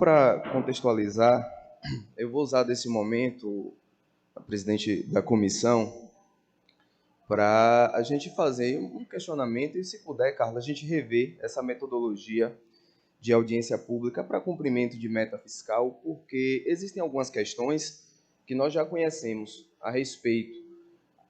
para contextualizar, eu vou usar desse momento, a presidente da comissão, para a gente fazer um questionamento e, se puder, Carla, a gente rever essa metodologia de audiência pública para cumprimento de meta fiscal, porque existem algumas questões que nós já conhecemos a respeito.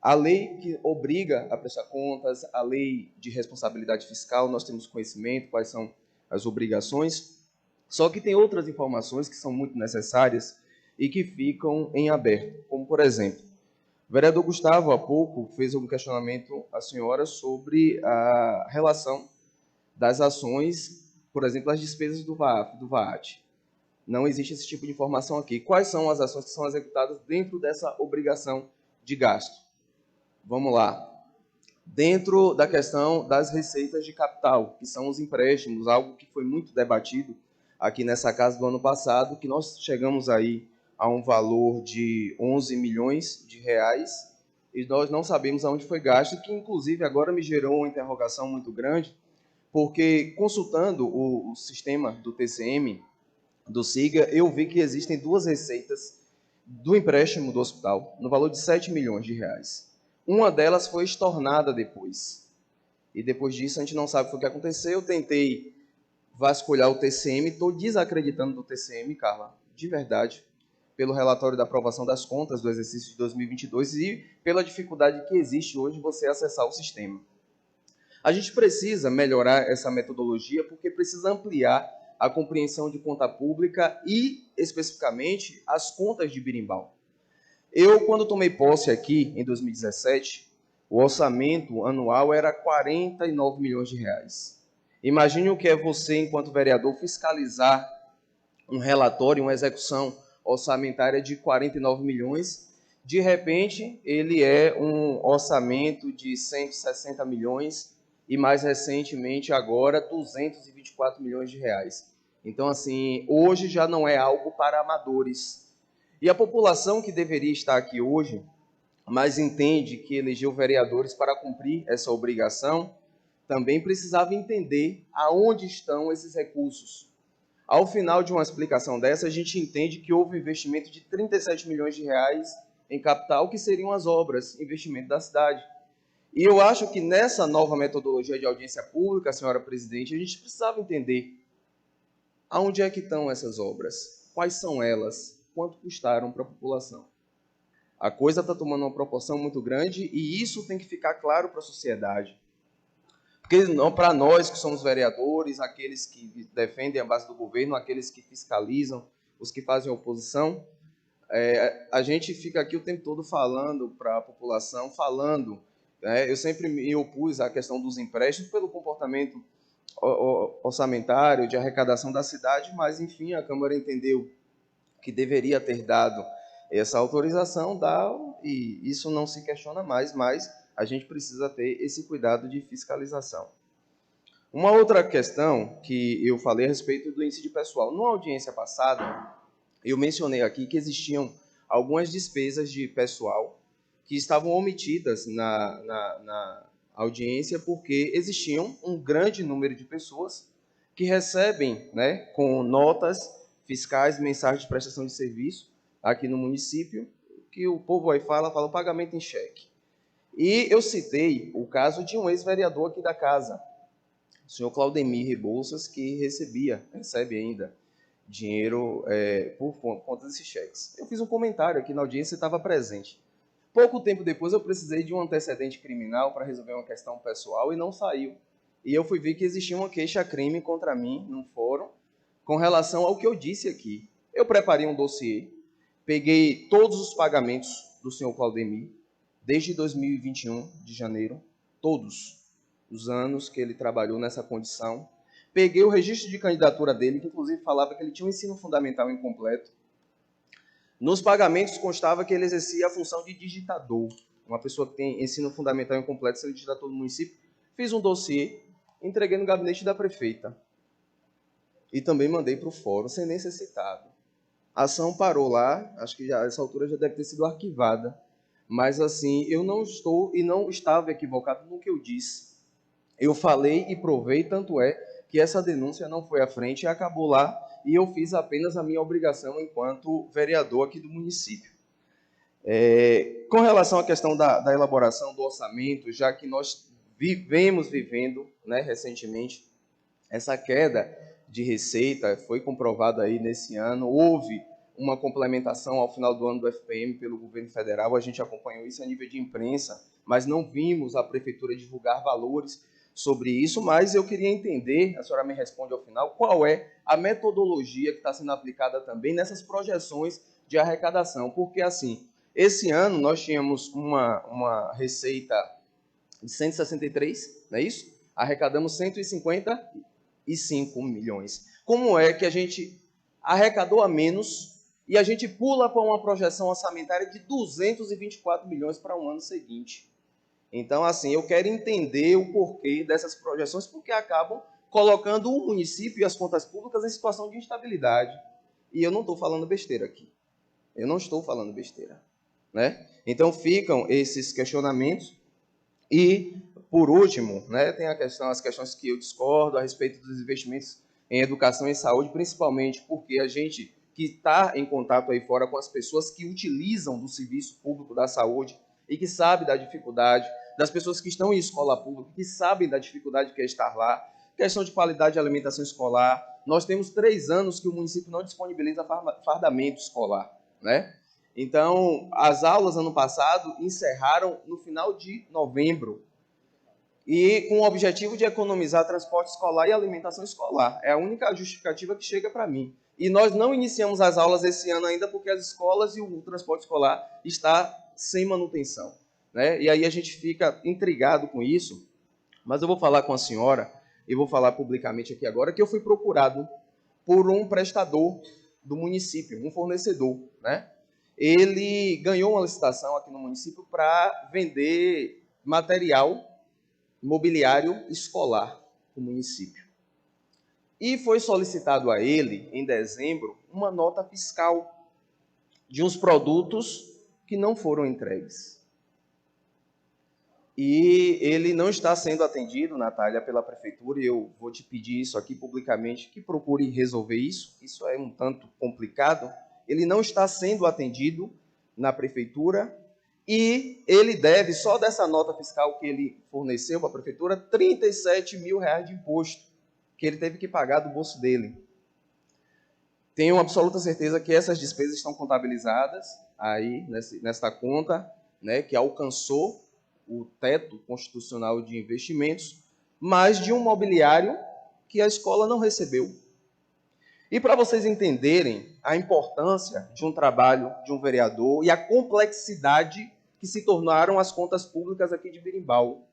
A lei que obriga a prestar contas, a lei de responsabilidade fiscal, nós temos conhecimento, quais são as obrigações, só que tem outras informações que são muito necessárias e que ficam em aberto, como, por exemplo, o vereador Gustavo, há pouco, fez um questionamento à senhora sobre a relação das ações, por exemplo, as despesas do VAT. Não existe esse tipo de informação aqui. Quais são as ações que são executadas dentro dessa obrigação de gasto? Vamos lá. Dentro da questão das receitas de capital, que são os empréstimos, algo que foi muito debatido aqui nessa casa do ano passado, que nós chegamos aí a um valor de 11 milhões de reais, e nós não sabemos aonde foi gasto, que inclusive agora me gerou uma interrogação muito grande, porque consultando o sistema do TCM, do SIGA, eu vi que existem duas receitas do empréstimo do hospital, no valor de 7 milhões de reais. Uma delas foi estornada depois. E depois disso a gente não sabe o que aconteceu. Eu tentei vasculhar o TCM, estou desacreditando do TCM, Carla, de verdade, pelo relatório da aprovação das contas do exercício de 2022 e pela dificuldade que existe hoje você acessar o sistema. A gente precisa melhorar essa metodologia porque precisa ampliar a compreensão de conta pública e, especificamente, as contas de berimbau. Eu, quando tomei posse aqui, em 2017, o orçamento anual era 49 milhões de reais. Imagine o que é você, enquanto vereador, fiscalizar um relatório, uma execução orçamentária de 49 milhões. De repente, ele é um orçamento de 160 milhões e, mais recentemente, agora, 224 milhões de reais. Então, assim, hoje já não é algo para amadores. E a população que deveria estar aqui hoje, mas entende que elegeu vereadores para cumprir essa obrigação, também precisava entender aonde estão esses recursos. Ao final de uma explicação dessa, a gente entende que houve um investimento de 37 milhões de reais em capital, que seriam as obras, investimento da cidade. E eu acho que nessa nova metodologia de audiência pública, senhora presidente, a gente precisava entender aonde é que estão essas obras, quais são elas, quanto custaram para a população. A coisa está tomando uma proporção muito grande e isso tem que ficar claro para a sociedade. Porque para nós que somos vereadores, aqueles que defendem a base do governo, aqueles que fiscalizam, os que fazem oposição, a gente fica aqui o tempo todo falando para a população, eu sempre me opus à questão dos empréstimos pelo comportamento orçamentário, de arrecadação da cidade, mas, enfim, a Câmara entendeu que deveria ter dado essa autorização, e isso não se questiona mais, mas a gente precisa ter esse cuidado de fiscalização. Uma outra questão que eu falei a respeito do índice de pessoal. Numa audiência passada, eu mencionei aqui que existiam algumas despesas de pessoal que estavam omitidas na audiência porque existiam um grande número de pessoas que recebem, com notas fiscais mensais de prestação de serviço aqui no município, que o povo aí fala o pagamento em cheque. E eu citei o caso de um ex-vereador aqui da casa, o senhor Claudemir Rebouças, que recebe ainda dinheiro por conta desses cheques. Eu fiz um comentário aqui na audiência e estava presente. Pouco tempo depois eu precisei de um antecedente criminal para resolver uma questão pessoal e não saiu. E eu fui ver que existia uma queixa-crime contra mim num fórum com relação ao que eu disse aqui. Eu preparei um dossiê, peguei todos os pagamentos do senhor Claudemir, desde 2021, de janeiro, todos os anos que ele trabalhou nessa condição. Peguei o registro de candidatura dele, que inclusive falava que ele tinha um ensino fundamental incompleto. Nos pagamentos constava que ele exercia a função de digitador. Uma pessoa que tem ensino fundamental incompleto, se ele digitador do município. Fiz um dossiê, entreguei no gabinete da prefeita. E também mandei para o fórum, sem nem ser citado. A ação parou lá, acho que a essa altura já deve ter sido arquivada. Mas, assim, eu não estou e não estava equivocado no que eu disse. Eu falei e provei, tanto é que essa denúncia não foi à frente e acabou lá e eu fiz apenas a minha obrigação enquanto vereador aqui do município. Com relação à questão da elaboração do orçamento, já que nós vivendo, né, recentemente, essa queda de receita foi comprovada aí nesse ano, houve uma complementação ao final do ano do FPM pelo governo federal, a gente acompanhou isso a nível de imprensa, mas não vimos a prefeitura divulgar valores sobre isso, mas eu queria entender, a senhora me responde ao final, qual é a metodologia que está sendo aplicada também nessas projeções de arrecadação, porque assim, esse ano nós tínhamos uma receita de 163, não é isso? Arrecadamos 155 milhões. Como é que a gente arrecadou a menos e a gente pula para uma projeção orçamentária de 224 milhões para o ano seguinte? Então, assim, eu quero entender o porquê dessas projeções, porque acabam colocando o município e as contas públicas em situação de instabilidade. E eu não estou falando besteira aqui. Eu não estou falando besteira, né? Então, ficam esses questionamentos. E, por último, né, tem as questões que eu discordo a respeito dos investimentos em educação e saúde, principalmente porque a gente que está em contato aí fora com as pessoas que utilizam do serviço público da saúde e que sabe da dificuldade, das pessoas que estão em escola pública, que sabem da dificuldade que é estar lá, questão de qualidade de alimentação escolar. Nós temos 3 anos que o município não disponibiliza fardamento escolar, né? Então, as aulas ano passado encerraram no final de novembro e com o objetivo de economizar transporte escolar e alimentação escolar. É a única justificativa que chega para mim. E nós não iniciamos as aulas esse ano ainda porque as escolas e o transporte escolar está sem manutenção, né? E aí a gente fica intrigado com isso, mas eu vou falar com a senhora e vou falar publicamente aqui agora que eu fui procurado por um prestador do município, um fornecedor, né? Ele ganhou uma licitação aqui no município para vender material imobiliário escolar do município. E foi solicitado a ele, em dezembro, uma nota fiscal de uns produtos que não foram entregues. E ele não está sendo atendido, Natália, pela prefeitura, e eu vou te pedir isso aqui publicamente, que procure resolver isso. Isso é um tanto complicado. Ele não está sendo atendido na prefeitura e ele deve, só dessa nota fiscal que ele forneceu para a prefeitura, 37 mil reais de imposto, que ele teve que pagar do bolso dele. Tenho absoluta certeza que essas despesas estão contabilizadas aí nesta conta, né, que alcançou o teto constitucional de investimentos, mas de um mobiliário que a escola não recebeu. E para vocês entenderem a importância de um trabalho de um vereador e a complexidade que se tornaram as contas públicas aqui de Berimbau.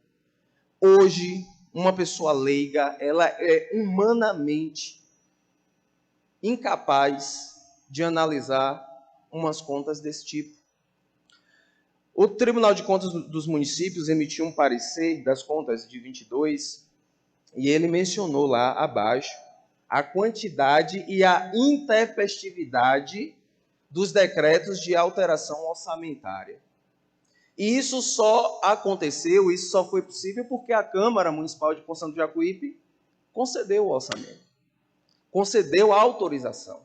Hoje, uma pessoa leiga, ela é humanamente incapaz de analisar umas contas desse tipo. O Tribunal de Contas dos Municípios emitiu um parecer das contas de 22 e ele mencionou lá abaixo a quantidade e a intempestividade dos decretos de alteração orçamentária. E isso só aconteceu, isso só foi possível porque a Câmara Municipal de Poços do Jacuípe concedeu o orçamento, concedeu a autorização.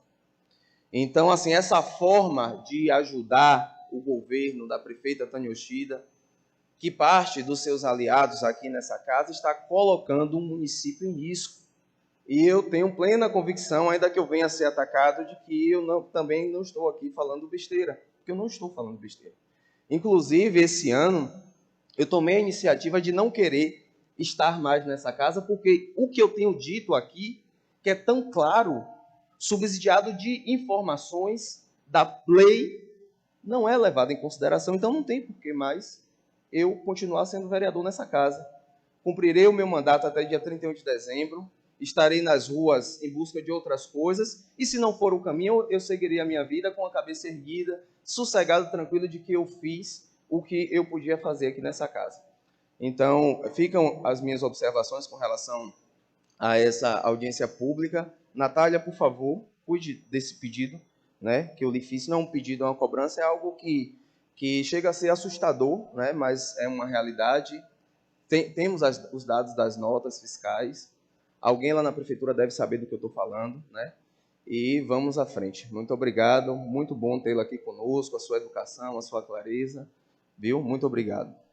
Então, assim, essa forma de ajudar o governo da prefeita Tânia Yoshida, que parte dos seus aliados aqui nessa casa está colocando o município em risco. E eu tenho plena convicção, ainda que eu venha a ser atacado, de que eu também não estou aqui falando besteira, porque eu não estou falando besteira. Inclusive, esse ano, eu tomei a iniciativa de não querer estar mais nessa casa, porque o que eu tenho dito aqui, que é tão claro, subsidiado de informações da lei, não é levado em consideração, então não tem por que mais eu continuar sendo vereador nessa casa. Cumprirei o meu mandato até dia 31 de dezembro, estarei nas ruas em busca de outras coisas, e se não for o caminho, eu seguirei a minha vida com a cabeça erguida, sossegado, tranquilo de que eu fiz o que eu podia fazer aqui nessa casa. Então, ficam as minhas observações com relação a essa audiência pública. Natália, por favor, cuide desse pedido, né, que eu lhe fiz. Não é um pedido, é uma cobrança, é algo que chega a ser assustador, né, mas é uma realidade. Temos os dados das notas fiscais. Alguém lá na prefeitura deve saber do que eu estou falando, né? e vamos à frente. Muito obrigado, muito bom tê-lo aqui conosco, a sua educação, a sua clareza, viu? Muito obrigado.